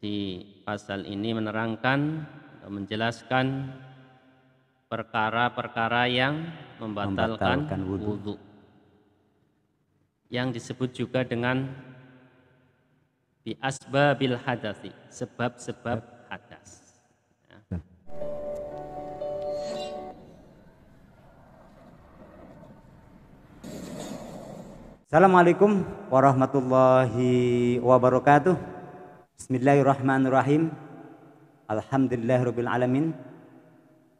Di pasal ini menerangkan atau menjelaskan perkara-perkara yang membatalkan membatalkan wudhu. wudhu, yang disebut juga dengan bi asbabil hadasi, sebab-sebab hadas. Ya. Assalamualaikum warahmatullahi wabarakatuh. Bismillahirrahmanirrahim. Alhamdulillahirabbil alamin.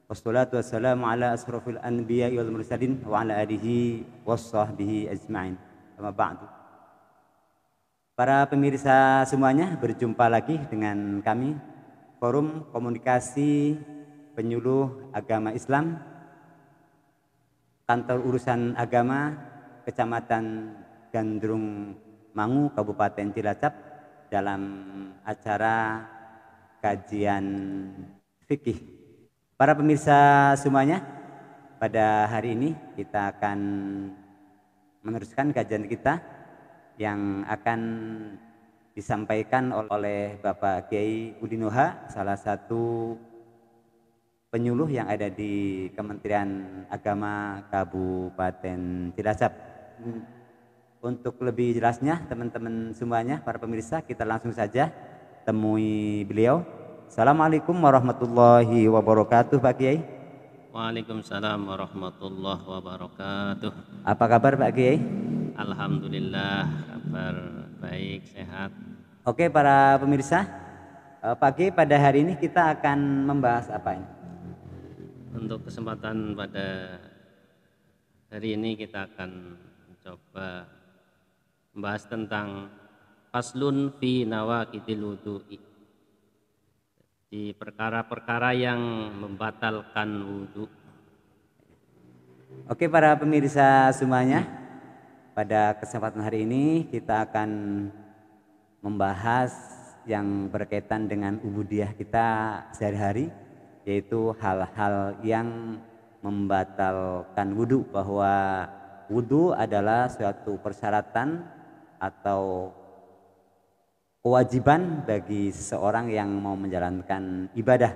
Wassalatu wassalamu ala asrofil anbiya'i wal mursalin wa ala alihi wassahbihi ajma'in. Amma ba'du. Para pemirsa semuanya, berjumpa lagi dengan kami Forum Komunikasi Penyuluh Agama Islam Kantor Urusan Agama Kecamatan Gandrung Mangu, Kabupaten Cilacap, dalam acara kajian fikih. Para pemirsa semuanya, pada hari ini kita akan meneruskan kajian kita yang akan disampaikan oleh Bapak Kiai Udinoha, salah satu penyuluh yang ada di Kementerian Agama Kabupaten Cilacap. Untuk lebih jelasnya teman-teman semuanya, para pemirsa, kita langsung saja temui beliau. Assalamualaikum warahmatullahi wabarakatuh, Pak Kiai. Waalaikumsalam warahmatullahi wabarakatuh. Apa kabar Pak Kiai? Alhamdulillah, kabar baik, sehat. Oke, para pemirsa, Pak Kiai, pada hari ini kita akan membahas apa ini? Untuk kesempatan pada hari ini kita akan mencoba membahas tentang faslun fi nawaqidil wudu'i, di perkara-perkara yang membatalkan wudhu. Oke, para pemirsa semuanya, pada kesempatan hari ini kita akan membahas yang berkaitan dengan ubudiyah kita sehari-hari, yaitu hal-hal yang membatalkan wudhu, bahwa wudhu adalah suatu persyaratan atau kewajiban bagi seseorang yang mau menjalankan ibadah,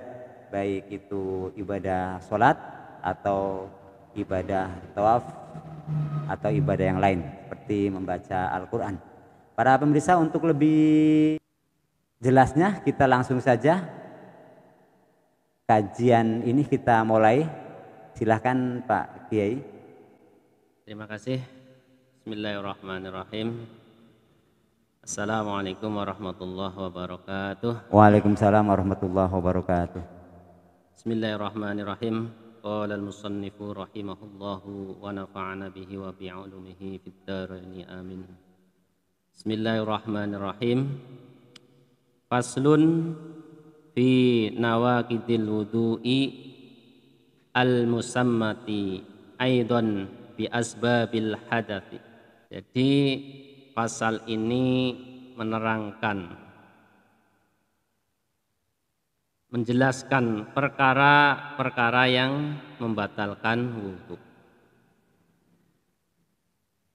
baik itu ibadah sholat atau ibadah tawaf atau ibadah yang lain seperti membaca Al-Quran. Para pemirsa, untuk lebih jelasnya kita langsung saja kajian ini kita mulai. Silahkan Pak Kiai. Terima kasih. Bismillahirrahmanirrahim. Assalamualaikum warahmatullahi wabarakatuh. Waalaikumsalam warahmatullahi wabarakatuh. Bismillahirrahmanirrahim. Qala al-musannifu rahimahullahu wa nafa'ana bihi wa bi'ulumihi fid dharain amin. Bismillahirrahmanirrahim. Faslun fi nawaqidil wudu'i al-musammati aidan bi asbabil hadathi. Jadi pasal ini menerangkan, menjelaskan perkara-perkara yang membatalkan wudhu.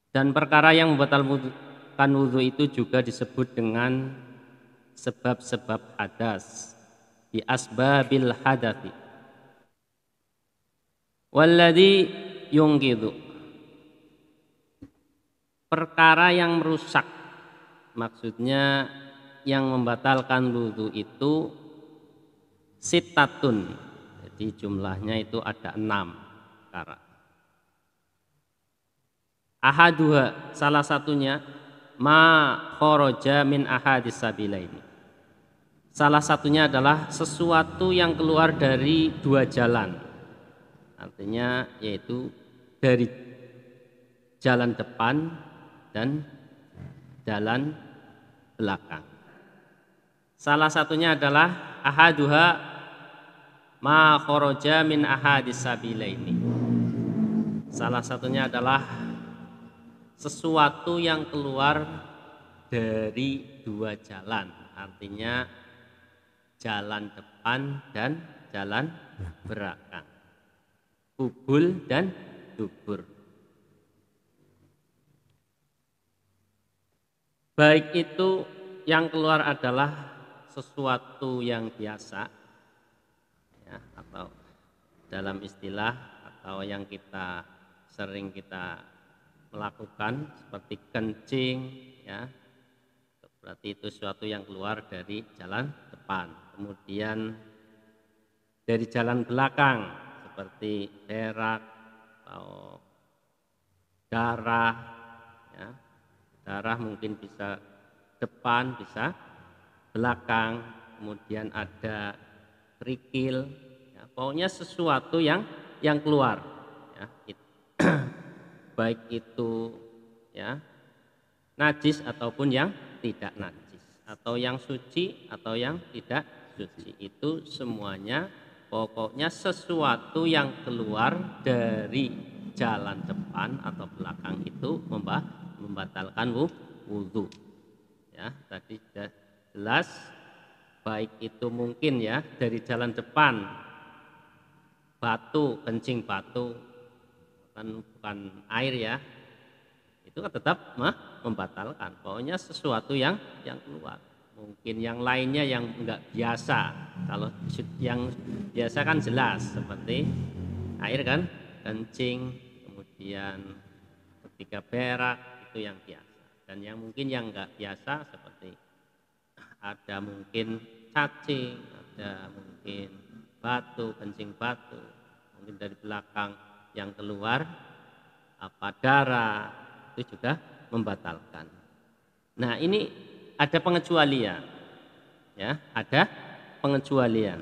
Dan perkara yang membatalkan wudhu itu juga disebut dengan sebab-sebab hadas, bi asbabil hadathi. Walladhi yungkidu, perkara yang merusak, maksudnya yang membatalkan wudhu itu sitatun, jadi jumlahnya itu ada 6 perkara. Ahaduha, salah satunya ma kharaja min ahadis sabilaini, salah satunya adalah sesuatu yang keluar dari 2 jalan. Artinya yaitu dari jalan depan dan jalan belakang. Salah satunya adalah ahaduha ma kharaja min ahadis sabilaini. Salah satunya adalah sesuatu yang keluar dari 2 jalan. Artinya jalan depan dan jalan belakang. Kubul dan dubur. Baik itu yang keluar adalah sesuatu yang biasa, ya, atau dalam istilah atau yang sering kita melakukan seperti kencing, ya, berarti itu sesuatu yang keluar dari jalan depan. Kemudian dari jalan belakang seperti berak atau darah, ya. Darah mungkin bisa depan, bisa belakang, kemudian ada kerikil, ya. Pokoknya sesuatu yang keluar, ya. Baik itu, ya, najis ataupun yang tidak najis, atau yang suci atau yang tidak suci, itu semuanya pokoknya sesuatu yang keluar dari jalan depan atau belakang itu membatalkan wudu. Ya, tadi sudah jelas, baik itu mungkin ya dari jalan depan, batu, kencing batu, bukan air ya, itu kan tetap membatalkan. Pokoknya sesuatu yang keluar. Mungkin yang lainnya yang enggak biasa. Kalau yang biasa kan jelas seperti air kan, kencing, kemudian ketika berak, itu yang biasa. Dan yang mungkin yang enggak biasa seperti ada mungkin cacing, ada mungkin batu, kencing batu, mungkin dari belakang yang keluar apa darah, itu juga membatalkan. Nah, ini ada pengecualian, ya, ada pengecualian.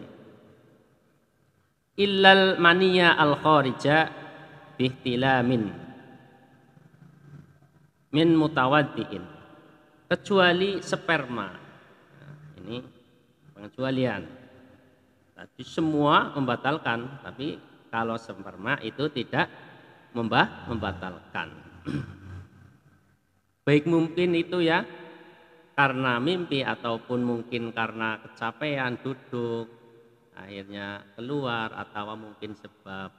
Illal maniya al kharija bihtilamin min mutawaddiin, kecuali sperma. Nah, ini pengecualian. Tadi semua membatalkan, tapi kalau sperma itu tidak membatalkan. Baik mungkin itu ya karena mimpi ataupun mungkin karena kecapean duduk akhirnya keluar, atau mungkin sebab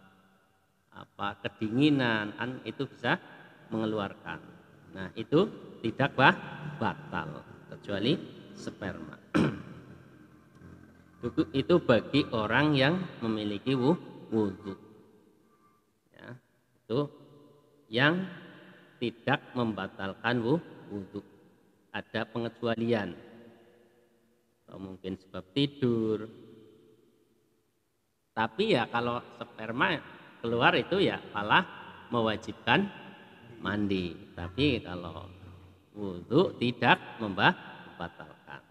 kedinginan, kan itu bisa mengeluarkan. Nah, itu tidak batal kecuali sperma. Itu bagi orang yang memiliki wudu. Ya, itu yang tidak membatalkan wudu. Ada pengecualian, atau mungkin sebab tidur. Tapi ya kalau sperma keluar itu ya malah mewajibkan mandi. Tapi kalau wudu tidak membatalkan.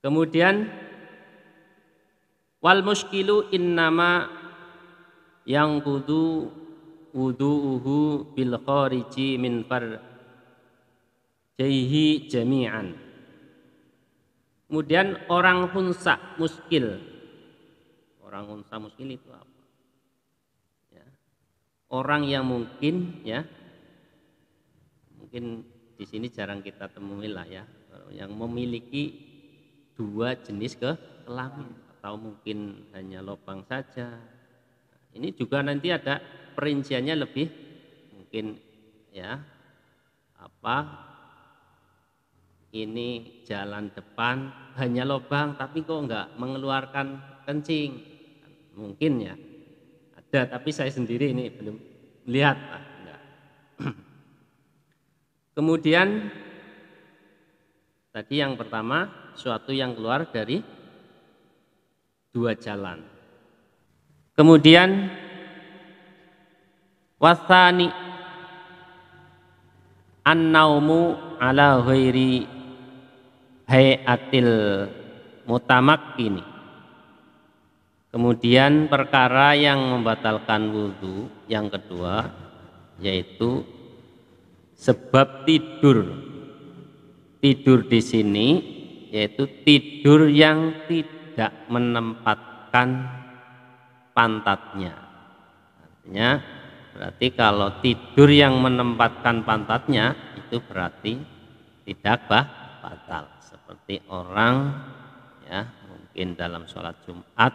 Kemudian wal muskilu innama yang kudu wudu'uhu bil khariji min farjihi jami'an. Kemudian orang hunsa muskil. Orang hunsa muskil itu apa? Ya. Orang yang mungkin ya, mungkin di sini jarang kita temui lah ya, yang memiliki dua jenis kelamin atau mungkin hanya lubang saja. Ini juga nanti ada perinciannya lebih mungkin ya, ini jalan depan hanya lubang tapi kok enggak mengeluarkan kencing, mungkin ya ada, tapi saya sendiri ini belum lihat enggak. Kemudian tadi yang pertama suatu yang keluar dari dua jalan. Kemudian wasani an-naumu ala ghairi hayatil mutamakkini. Kemudian perkara yang membatalkan wudu yang kedua yaitu sebab tidur. Tidur di sini yaitu tidur yang tidak menempatkan pantatnya. Artinya berarti kalau tidur yang menempatkan pantatnya itu berarti tidak batal. Seperti orang ya mungkin dalam sholat Jumat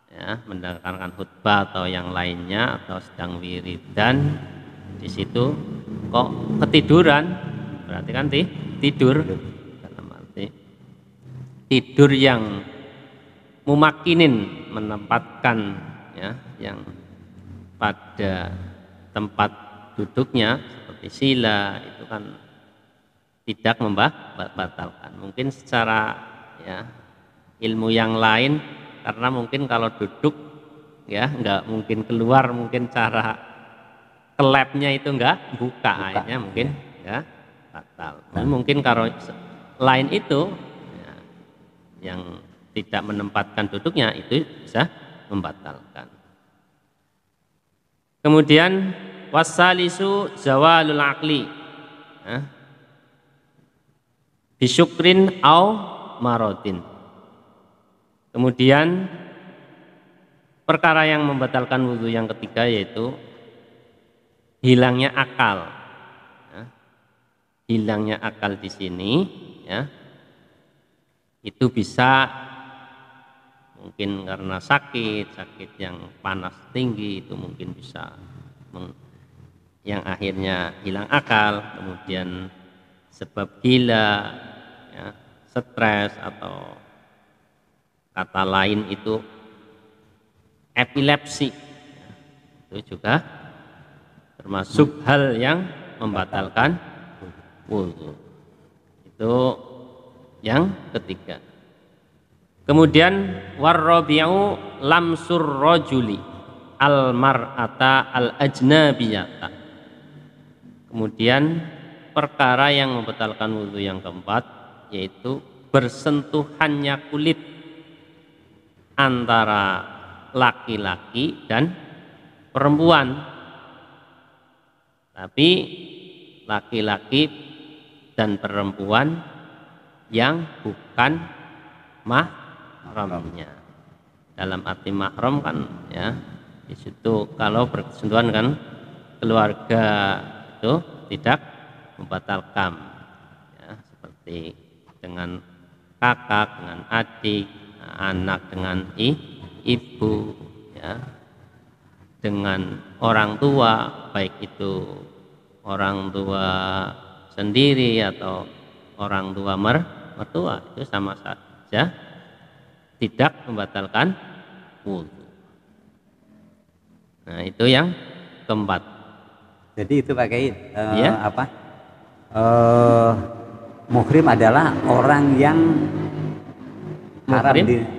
ya mendengarkan khutbah atau yang lainnya atau sedang wiridan, di situ kok ketiduran, berarti kan tidur dalam arti tidur yang mumakinin, menempatkan ya yang pada tempat duduknya seperti sila, itu kan tidak membatalkan. Mungkin secara ya ilmu yang lain, karena mungkin kalau duduk ya nggak mungkin keluar, mungkin cara kelepnya itu nggak buka akhirnya mungkin ya batal. Mungkin kalau lain itu ya, yang tidak menempatkan duduknya itu bisa membatalkan. Kemudian wasalisu zawalul aqli ya, bisyukrin au marodin. Kemudian perkara yang membatalkan wudhu yang ketiga yaitu hilangnya akal. Ya. Hilangnya akal di sini ya, itu bisa mungkin karena sakit yang panas tinggi, itu mungkin bisa yang akhirnya hilang akal, kemudian sebab gila, ya, stres, atau kata lain itu epilepsi, ya, itu juga termasuk hal yang membatalkan wudhu. Itu yang ketiga. Kemudian warrabi'u lamsur rajuli al mar'ata al ajnabiyata. Kemudian perkara yang membatalkan wudhu yang keempat yaitu bersentuhannya kulit antara laki-laki dan perempuan. Tapi laki-laki dan perempuan yang bukan mahramnya. Dalam arti mahram kan ya, di situ kalau bersentuhan kan keluarga itu tidak membatalkan ya, seperti dengan kakak, dengan adik, anak dengan ibu ya, dengan orang tua, baik itu orang tua sendiri atau orang tua mertua, itu sama saja tidak membatalkan wudhu. Nah, itu yang keempat. Jadi itu pakai Ya? apa? Muhrim adalah orang yang haram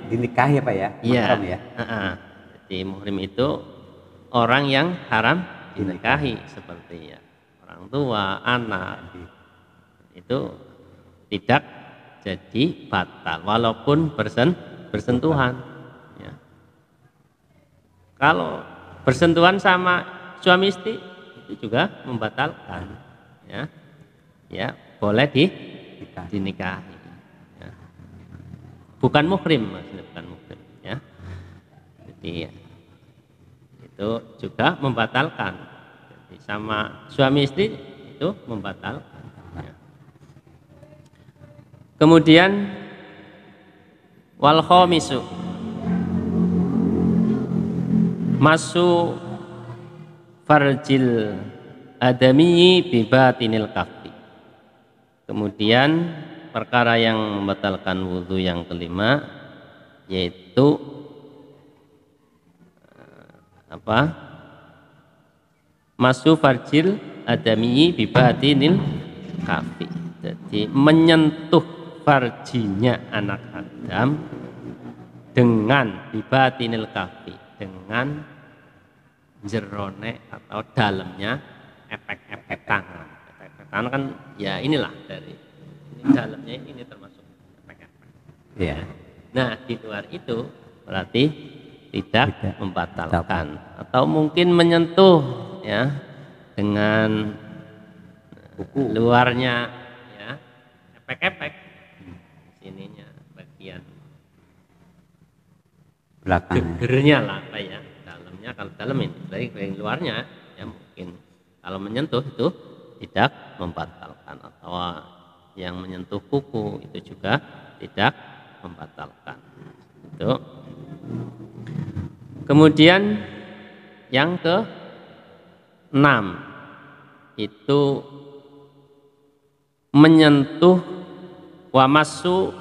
dinikahi Pak ya? Iya. Mahram ya. Jadi muhrim itu orang yang haram dinikahi, seperti ya orang tua, anak, itu tidak jadi batal walaupun bersentuhan ya. Kalau bersentuhan sama suami istri itu juga membatalkan ya. Ya, boleh dinikahi ya. Bukan muhrim, maksudnya bukan muhrim ya. Jadi ya, itu juga membatalkan. Jadi sama suami istri itu membatalkan ya. Kemudian wal khamisu masu farjil adami bi batinil kaffi. Kemudian perkara yang membatalkan wudhu yang kelima yaitu apa? Masu farjil adami bi batinil kaffi. Jadi menyentuh farjinya anak Adam dengan bi batinil kaffi, dengan jerone atau dalamnya efek-efek tangan. Efek tangan kan ya inilah dari ini dalamnya ini termasuk efek-efek. Iya. Nah, di luar itu berarti tidak membatalkan. Atau mungkin menyentuh ya dengan luarnya ya efek-efek sininya bagian Belakang. gegernya lah apa ya, dalamnya. Kalau dalam ini dari luarnya ya mungkin kalau menyentuh itu tidak membatalkan, atau yang menyentuh kuku itu juga tidak membatalkan. Itu. Kemudian yang ke-6 itu menyentuh wamasu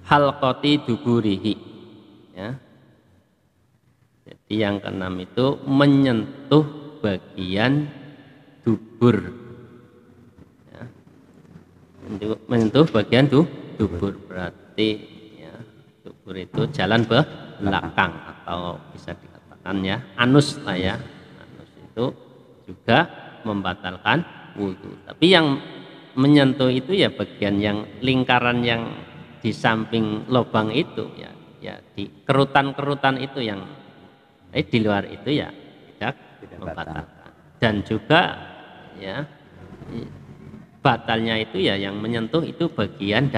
halqati duburihi, ya. Jadi yang keenam itu menyentuh bagian dubur, ya. Menyentuh bagian dubur berarti, ya, dubur itu jalan belakang atau bisa dikatakan ya anus lah ya. Anus itu juga membatalkan wudhu. Tapi yang menyentuh itu ya bagian yang lingkaran yang di samping lubang itu, ya, ya di kerutan-kerutan itu yang di luar itu ya tidak membatalkan. Dan juga ya batalnya itu ya yang menyentuh itu bagian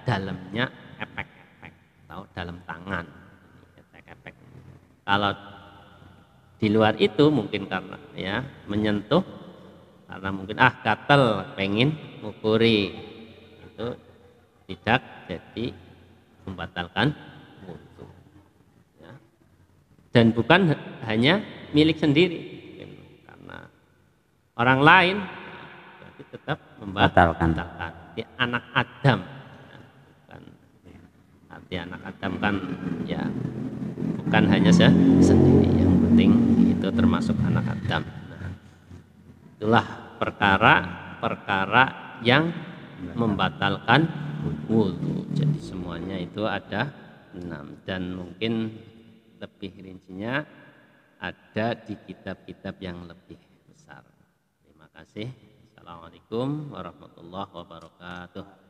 dalamnya epek-epek atau dalam tangan, epek-epek. Kalau di luar itu mungkin karena ya menyentuh karena mungkin gatel pengen ngukuri, itu tidak jadi membatalkan wudhu, ya. Dan bukan hanya milik sendiri, karena orang lain berarti tetap membatalkan. Arti anak Adam, ya, bukan arti anak Adam kan ya bukan hanya sendiri, yang penting itu termasuk anak Adam. Nah, itulah perkara yang membatalkan wudhu. Jadi semuanya itu ada 6, dan mungkin lebih rincinya ada di kitab-kitab yang lebih besar. Terima kasih. Assalamualaikum warahmatullahi wabarakatuh.